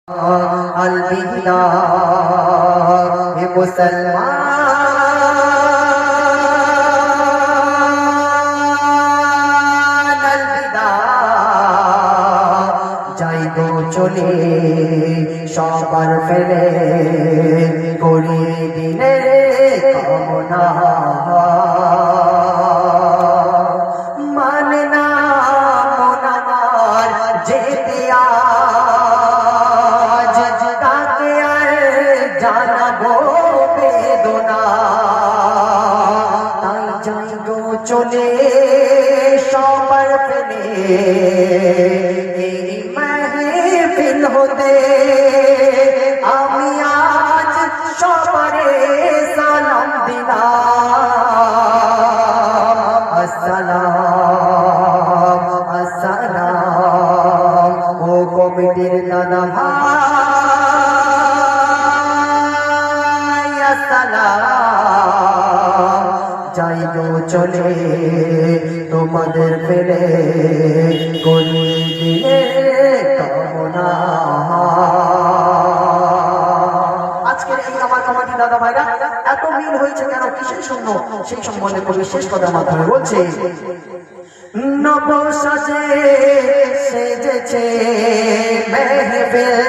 अलविदा हे मुसलमान अलविदा যাই গো চলে সবার ফেলে করি দিনের কামনা মানে না মন আমার যেতে আজ তাকে আর জানাবো বেদনা তাই যাই গো চলে সবার ফেলে এই মাহফিল হতে আমি আজ সবারে সালাম দিলাম আসসালাম আসসালাম ও কমিটির দাদা ভাই আসসালাম যাই গো চলে তোমাদের ফেলে করি দিনের কামনা। আজকের এই আমার কমিটি দাদা ভাইরা এত মিল হয়েছে কেন, কিসের শূন্য, সেই সম্বন্ধে কবি শেষ কথার মাধ্যমে বলছে নব সাজে সেজেছে মেহফিল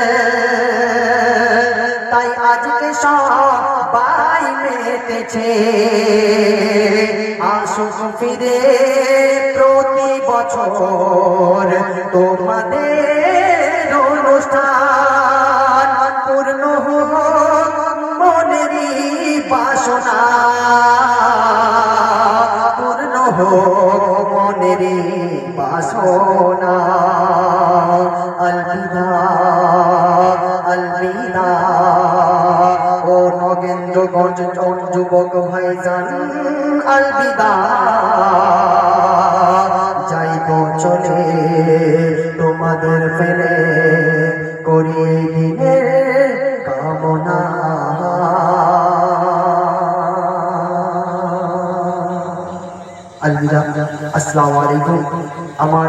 তাই আজকে সবাই মেতেছে আসুক ফিরে প্রতি বছর তোমাদের অনুষ্ঠান পূর্ণ হোক মনেরই বাসনা পূর্ণ হোক মনেরই বাসনা अलविदा अलविदा ও নগেন্দ্রগঞ্জ যুবক ভাইজান अलविदा যাই গো চলে তোমাদের ফেলে করি দিনের কামনা। अलविदा। अस्सलामु आलैकुम। আমার